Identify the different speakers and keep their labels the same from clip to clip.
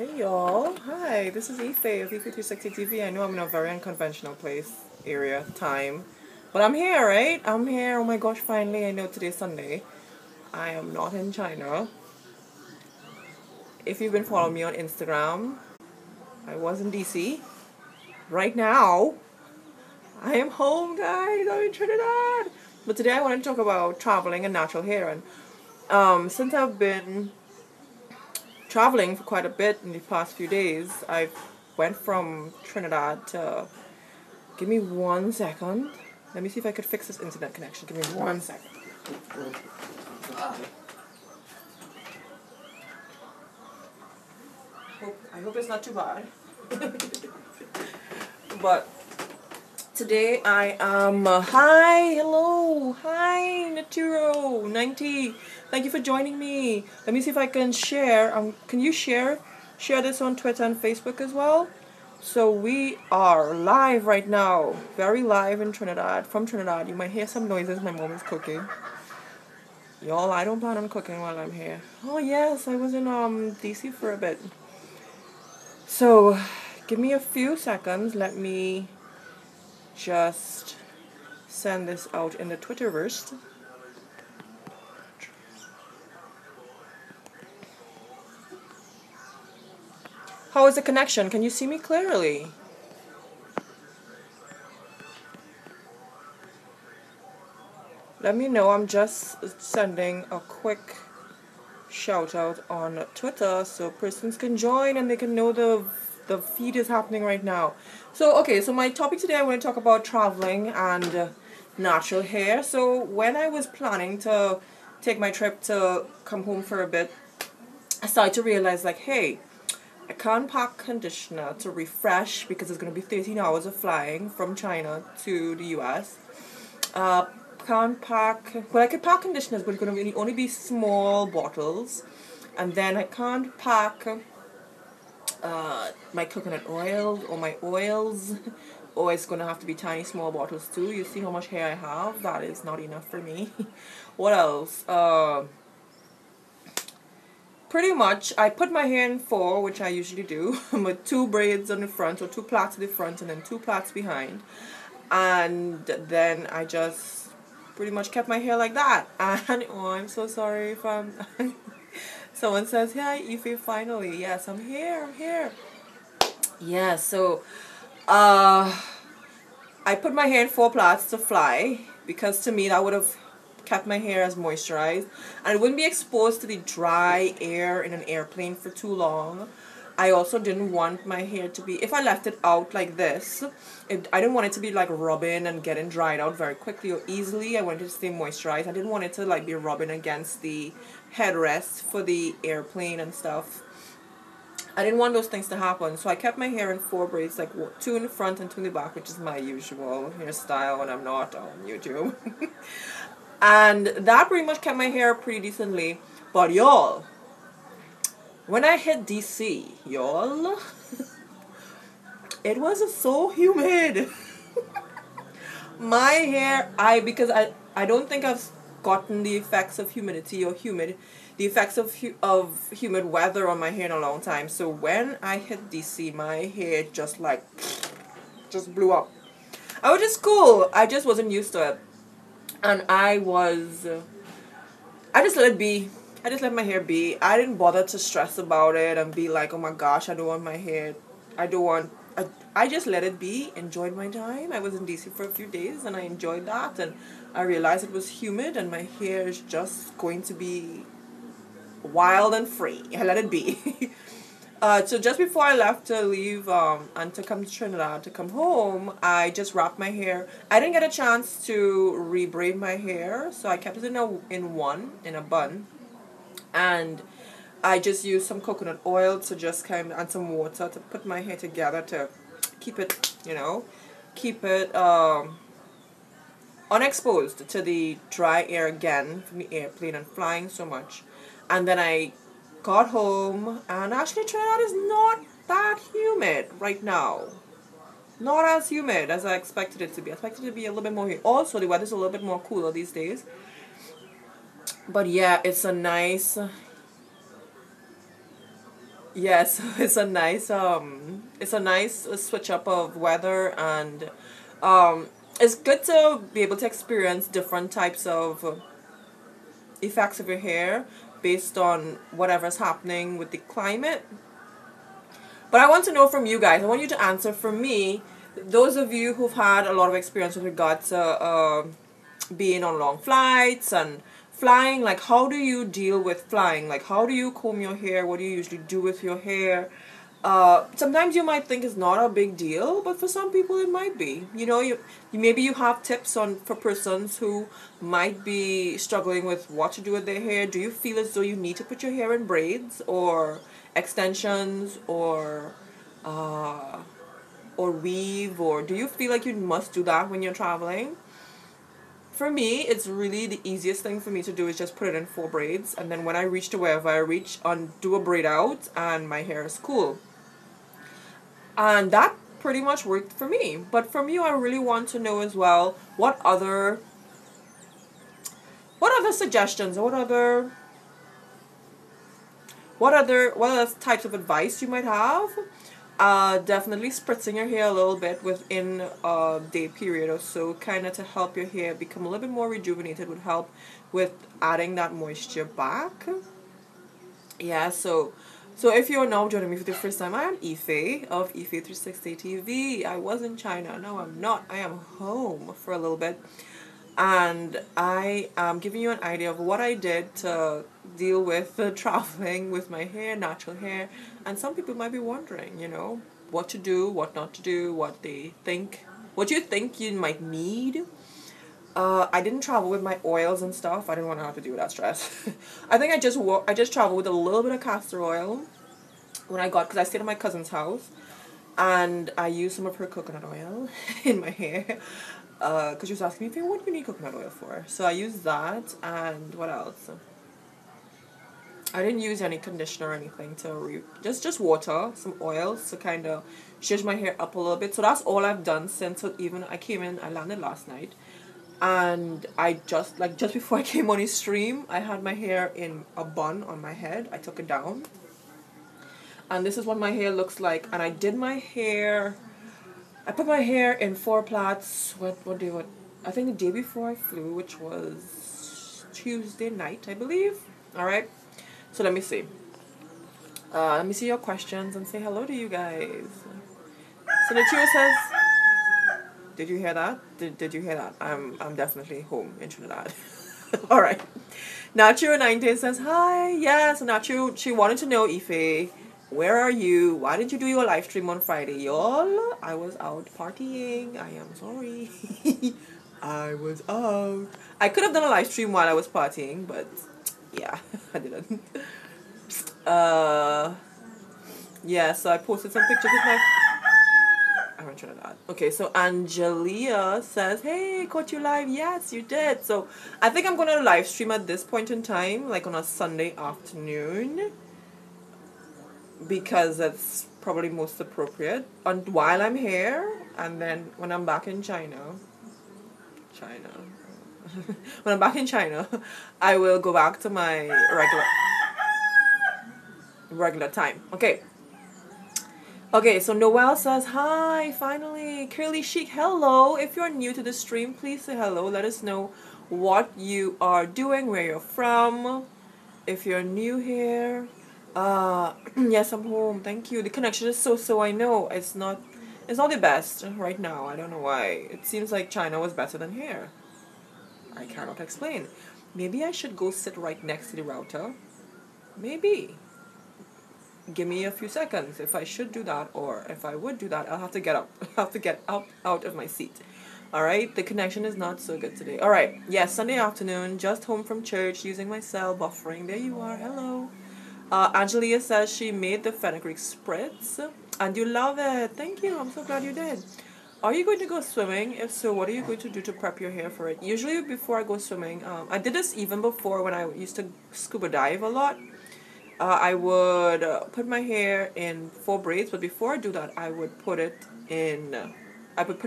Speaker 1: Hey y'all, hi, this is Ife of Ife360 TV. I know I'm in a very unconventional place, area, time, but I'm here, right? I'm here, oh my gosh, finally, I know today's Sunday. I am not in China. If you've been following me on Instagram, I was in DC. Right now, I am home, guys, I'm in Trinidad. But today I want to talk about traveling and natural hair. And since I've been traveling for quite a bit in the past few days, I went from Trinidad to... Give me 1 second. Let me see if I could fix this internet connection. Give me 1 second. I hope it's not too bad. But today I am... hi, hello, hi, Naturo90. Thank you for joining me. Let me see if I can share. Can you share this on Twitter and Facebook as well? So we are live right now, very live in Trinidad, from Trinidad. You might hear some noises, my mom is cooking. Y'all, I don't plan on cooking while I'm here. Oh yes, I was in DC for a bit. So, give me a few seconds, let me just send this out in the Twitterverse. How is the connection? Can you see me clearly? Let me know. I'm just sending a quick shout out on Twitter so persons can join and they can know the feed is happening right now. So okay, so my topic today, I want to talk about traveling and natural hair. So when I was planning to take my trip to come home for a bit, I started to realize like, hey, I can't pack conditioner to refresh because it's going to be 13 hours of flying from China to the US. Can't pack, well, I could pack conditioners, but it's going to only be small bottles. And then I can't pack my coconut oil or my oils, or it's going to have to be tiny small bottles too. You see how much hair I have? That is not enough for me. What else? Pretty much, I put my hair in 4, which I usually do, with 2 braids on the front, or 2 plaits at the front, and then 2 plaits behind. And then I just pretty much kept my hair like that. And oh, I'm so sorry if I'm... Someone says, "Hi, Ify, finally." Yes, I'm here. Yeah, so I put my hair in 4 plaits to fly, because to me that would have kept my hair as moisturized and it wouldn't be exposed to the dry air in an airplane for too long. I also didn't want my hair to be, if I left it out like this, I didn't want it to be like rubbing and getting dried out very quickly or easily. I wanted it to stay moisturized. I didn't want it to like be rubbing against the headrest for the airplane and stuff. I didn't want those things to happen, so I kept my hair in 4 braids, like 2 in the front and 2 in the back, which is my usual hairstyle when I'm not on YouTube. And that pretty much kept my hair pretty decently. But y'all, when I hit DC, y'all, it was so humid. My hair, because I don't think I've gotten the effects of humidity or the effects of humid weather on my hair in a long time. So when I hit DC, my hair just blew up. Which is cool. I just wasn't used to it. And I just let it be. I just let my hair be. I didn't bother to stress about it and be like, oh my gosh, I don't want my hair. I just let it be, enjoyed my time. I was in DC for a few days and I enjoyed that. And I realized it was humid and my hair is just going to be wild and free. I let it be. So just before I left to leave and to come to Trinidad, to come home, I just wrapped my hair. I didn't get a chance to rebraid my hair, so I kept it in a bun. And I just used some coconut oil to just and some water to put my hair together to keep it, unexposed to the dry air again from the airplane and flying so much. And then I got home, and actually Trinidad is not that humid right now. Not as humid as I expected it to be. I expected it to be a little bit more humid. Also, the weather's a little bit more cooler these days. But yeah, it's a nice Yes, it's a nice switch up of weather, and um it's good to be able to experience different types of effects of your hair based on whatever's happening with the climate. But I want to know from you guys. I want you to answer for me. Those of you who've had a lot of experience with regards to being on long flights and flying, like how do you deal with flying? Like how do you comb your hair? What do you usually do with your hair? Sometimes you might think it's not a big deal, but for some people it might be. You maybe you have tips on for persons who might be struggling with what to do with their hair. Do you feel as though you need to put your hair in braids or extensions uh, or weave, or do you feel like you must do that when you're traveling? For me, it's really the easiest thing for me to do is just put it in four braids, and then when I reach to wherever I reach, undo a braid out, and my hair is cool. And that pretty much worked for me. But from you, I really want to know as well what other suggestions, or what other types of advice you might have. Definitely spritzing your hair a little bit within a day period or so, kind of to help your hair become a little bit more rejuvenated, would help with adding that moisture back. Yeah, so if you're now joining me for the first time, I am Ife of Ife 360 TV. I was in China. No, I'm not. I am home for a little bit. And I am giving you an idea of what I did to deal with the traveling with my hair, natural hair. And some people might be wondering, what to do, what not to do, what you think you might need. I didn't travel with my oils and stuff. I didn't want to have to deal with that stress. I think I just traveled with a little bit of castor oil because I stayed at my cousin's house, and I used some of her coconut oil in my hair. Because she was asking me, what do you need coconut oil for? So I used that, and what else? I didn't use any conditioner or anything just water, some oils to kind of zhuzh my hair up a little bit. So that's all I've done since even I landed last night. And I just before I came on his stream, I had my hair in a bun on my head. I took it down, and this is what my hair looks like. And I put my hair in four plaits. I think the day before I flew, which was Tuesday night, I believe. All right, so let me see. Let me see your questions and say hello to you guys. So Natura says, did you hear that? Did you hear that? I'm definitely home in Trinidad. All right. Nacho19 says hi. Yes, Nacho. She wanted to know, Ife, where are you? Why didn't you do your live stream on Friday, y'all? I was out partying. I am sorry. I was out. I could have done a live stream while I was partying, but yeah, I didn't. Yeah. So I posted some pictures with my. I haven't tried that. Okay, so Angelia says, hey, caught you live. Yes, you did. So I think I'm going to live stream at this point in time, like on a Sunday afternoon, because that's probably most appropriate. And while I'm here, and then when I'm back in China, when I'm back in China, I will go back to my regular time. Okay, so Noelle says, hi, finally. Curly Chic, hello. If you're new to the stream, please say hello. Let us know what you are doing, where you're from. If you're new here. Yes, I'm home. Thank you. The connection is so, I know. It's not the best right now. I don't know why. It seems like China was better than here. I cannot explain. Maybe I should go sit right next to the router. Maybe. Give me a few seconds if I should do that, or if I would do that, I'll have to get up. I'll have to get up out of my seat. Alright, the connection is not so good today. Alright, yes, Sunday afternoon, just home from church, using my cell, buffering. There you are, hello. Angelia says she made the fenugreek spritz, and you love it. Thank you, I'm so glad you did. Are you going to go swimming? If so, what are you going to do to prep your hair for it? Usually before I go swimming, I did this even before when I used to scuba dive a lot. I would put my hair in four braids, but before I do that, I would put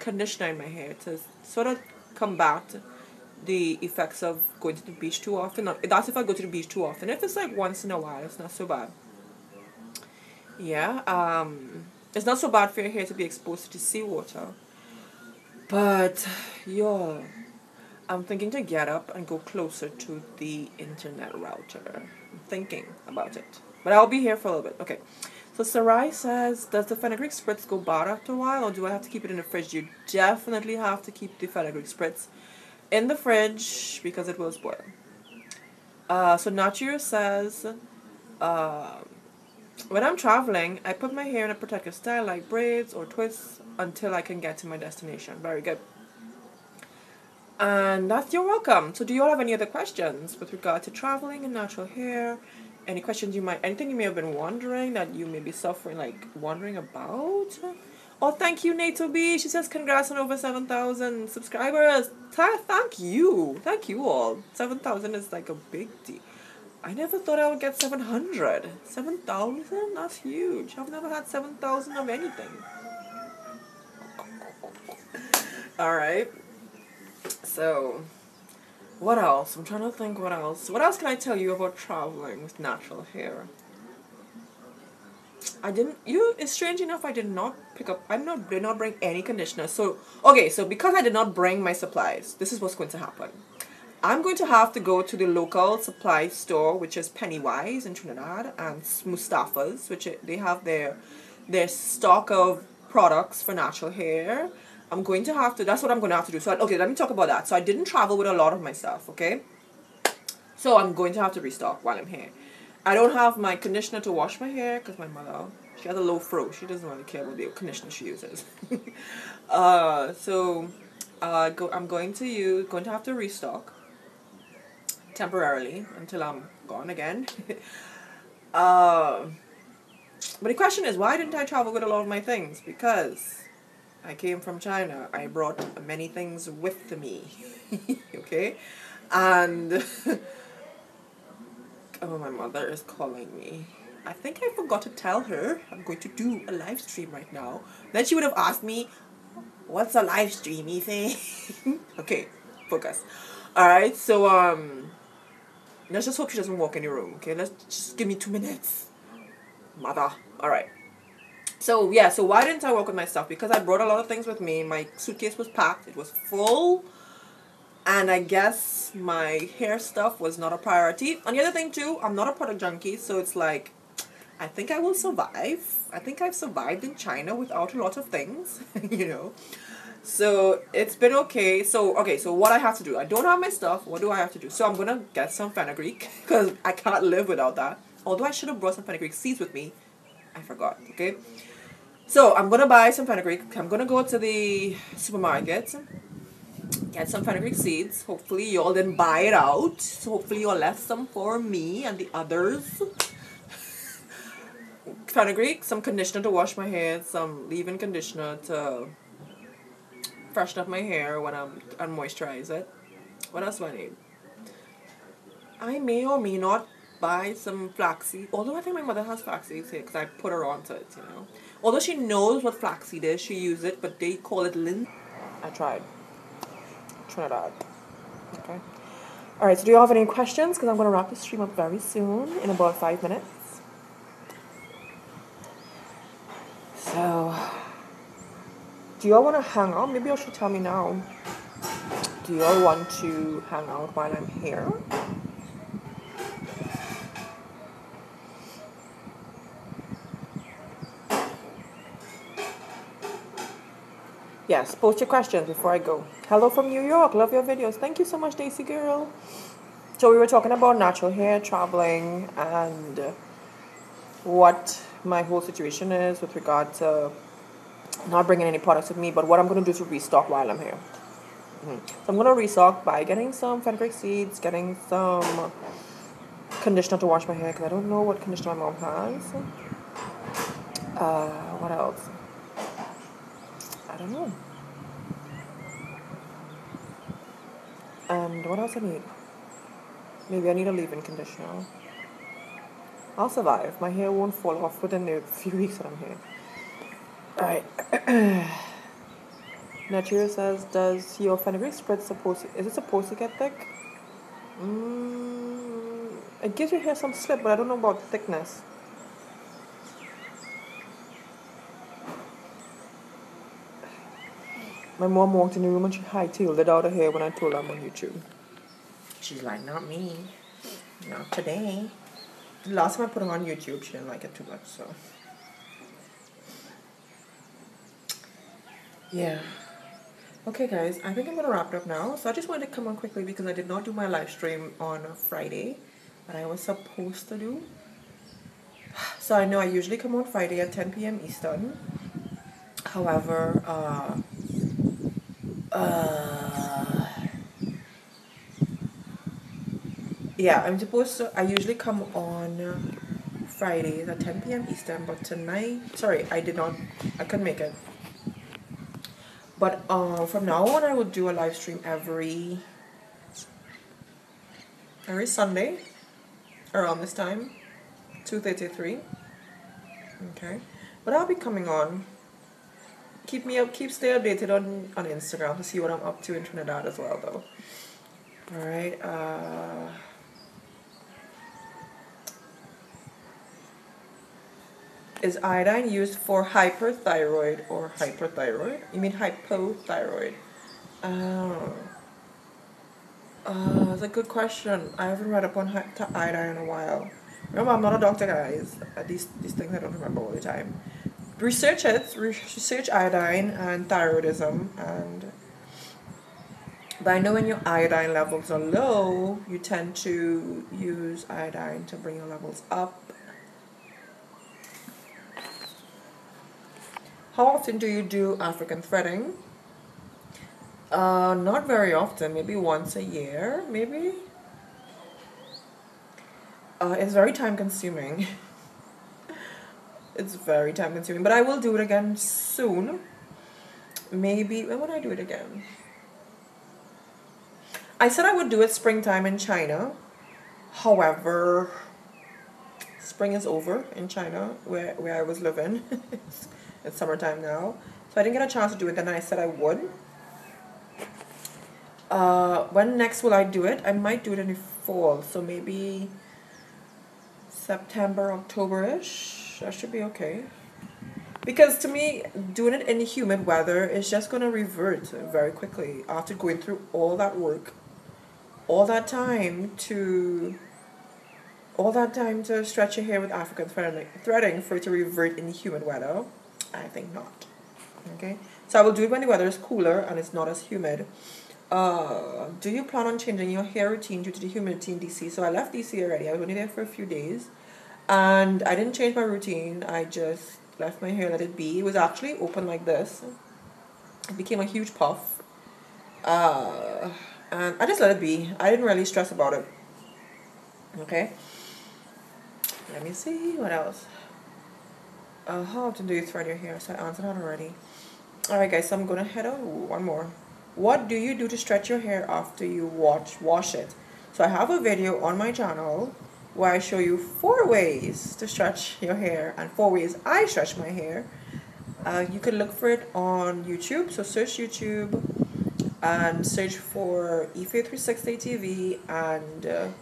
Speaker 1: conditioner in my hair to sort of combat the effects of going to the beach too often. That's if I go to the beach too often. If it's like once in a while, it's not so bad. Yeah, it's not so bad for your hair to be exposed to seawater. But, yo, I'm thinking to get up and go closer to the internet router. I'm thinking about it. But I'll be here for a little bit. Okay. So Sarai says, does the fenugreek spritz go bad after a while, or do I have to keep it in the fridge? You definitely have to keep the fenugreek spritz in the fridge because it will spoil. So Nature says, uh, when I'm traveling, I put my hair in a protective style like braids or twists until I can get to my destination. Very good. And that's you're welcome. So do you all have any other questions with regard to traveling and natural hair? Any questions anything you may have been wondering that you may be suffering, like wondering about? Oh, thank you, Nato B. She says congrats on over 7,000 subscribers. Thank you. Thank you all. 7,000 is like a big deal. I never thought I would get 700. 7,000? That's huge. I've never had 7,000 of anything. Alright. So, what else? I'm trying to think what else. What else can I tell you about traveling with natural hair? It's strange enough I did not did not bring any conditioner. So, okay, so because I did not bring my supplies, this is what's going to happen. I'm going to have to go to the local supply store, which is Pennywise in Trinidad, and Mustafa's, they have their stock of products for natural hair. That's what I'm going to have to do. So, okay, let me talk about that. So, I didn't travel with a lot of my stuff, okay? So, I'm going to have to restock while I'm here. I don't have my conditioner to wash my hair because my mother, she has a low fro. She doesn't really care what the conditioner she uses. I'm going to have to restock temporarily until I'm gone again. But the question is, why didn't I travel with a lot of my things? Because I came from China. I brought many things with me. Okay? And oh, my mother is calling me. I think I forgot to tell her I'm going to do a live stream right now. Then she would have asked me, what's a live stream, Ethan? Okay, focus. Alright, so let's just hope she doesn't walk in the room, okay? Let's just give me 2 minutes. Mother. Alright. So yeah, so why didn't I work with my stuff? Because I brought a lot of things with me. My suitcase was packed, it was full. And I guess my hair stuff was not a priority. And the other thing too, I'm not a product junkie, so it's like, I think I will survive. I think I've survived in China without a lot of things, you know. So it's been okay. So what I have to do, I don't have my stuff. What do I have to do? So I'm going to get some fenugreek because I can't live without that. Although I should have brought some fenugreek seeds with me. I forgot, okay. So I'm going to buy some fenugreek. I'm going to go to the supermarket, get some fenugreek seeds. Hopefully y'all didn't buy it out. So hopefully y'all left some for me and the others. Fenugreek, some conditioner to wash my hair, some leave-in conditioner to freshen up my hair and moisturize it. What else do I need? I may or may not buy some flaxseed. Although I think my mother has flaxseed here because I put her onto it, you know. Although she knows what flaxseed is, she uses it, but they call it linseed. I tried. Trinidad. Okay. Alright, so do you all have any questions? Because I'm going to wrap the stream up very soon, in about 5 minutes. So, do you all want to hang out? Maybe you should tell me now. Do you all want to hang out while I'm here? Yes, post your questions before I go. Hello from New York. Love your videos. Thank you so much, Daisy girl. So we were talking about natural hair, traveling, and what my whole situation is with regard to not bringing any products with me, but what I'm going to do to restock while I'm here. So I'm going to restock by getting some fenugreek seeds, getting some conditioner to wash my hair, because I don't know what conditioner my mom has. What else? I don't know. And what else I need? Maybe I need a leave-in conditioner. I'll survive. My hair won't fall off within the few weeks that I'm here. Alright. Natura says, does your fenugreek spread is it supposed to get thick? It gives your hair some slip, but I don't know about thickness. My mom walked in the room and she hightailed it out of here when I told her I'm on YouTube. She's like, not me. Not today. The last time I put it on YouTube, she didn't like it too much, so. Yeah. Okay, guys, I think I'm going to wrap it up now. So I just wanted to come on quickly because I did not do my live stream on Friday that I was supposed to do. So I know I usually come on Friday at 10 p.m. Eastern. However, yeah, I usually come on Fridays at 10 p.m. Eastern, but tonight, sorry, I couldn't make it. But from now on, I will do a live stream every Sunday around this time, 2:33. Okay, but I'll be coming on. Stay updated on Instagram to see what I'm up to in Trinidad as well, though. All right. Is iodine used for hyperthyroid or hyperthyroid? You mean hypothyroid? That's a good question. I haven't read up on iodine in a while. Remember, I'm not a doctor, guys. These things I don't remember all the time. Research iodine and thyroidism, but I know when your iodine levels are low, you tend to use iodine to bring your levels up. How often do you do African threading? Not very often, maybe once a year, maybe. It's very time consuming. It's very time consuming, but I will do it again soon. Maybe, when would I do it again? I said I would do it springtime in China. However, spring is over in China, where I was living. It's summertime now. So I didn't get a chance to do it then. I said I would. When next will I do it? I might do it in the fall. So maybe September, October-ish. That should be okay. Because to me, doing it in humid weather is just going to revert very quickly after going through all that work. All that time to stretch your hair with African threading for it to revert in humid weather. I think not. Okay, so I will do it when the weather is cooler and it's not as humid. Do you plan on changing your hair routine due to the humidity in DC? So I left DC already. I was only there for a few days, and I didn't change my routine. I just left my hair, let it be. It was actually open like this. It became a huge puff. And I just let it be. I didn't really stress about it. Okay. Let me see what else. How often do you thread your hair? So I answered that already. Alright guys, so I'm gonna head out. One more. What do you do to stretch your hair after you wash it? So I have a video on my channel where I show you 4 ways to stretch your hair and 4 ways I stretch my hair. You can look for it on YouTube. So search YouTube and search for Ife360 TV and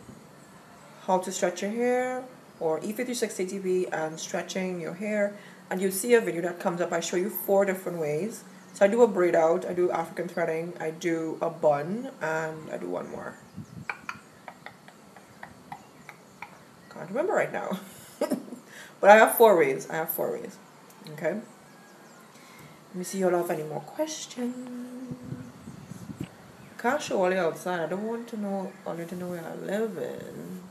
Speaker 1: how to stretch your hair, or Ife360 TV and stretching your hair, and you'll see a video that comes up. I show you 4 different ways. So I do a braid out, I do African threading, I do a bun, and I do one more. Can't remember right now. But I have 4 ways. Okay. Let me see if y'all have any more questions. Can't show all you outside. I don't want to know all you to know where I live in.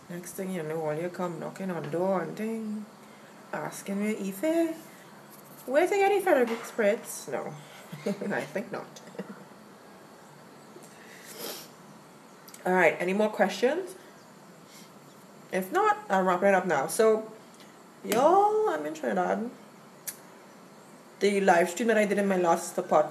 Speaker 1: Next thing you know, all you come knocking on the door and thing, asking me, Ife, where to get the fabric spritz? No, I think not. Alright, any more questions? If not, I'll wrap it up now. So, y'all, I'm in Trinidad. The live stream that I did in my last part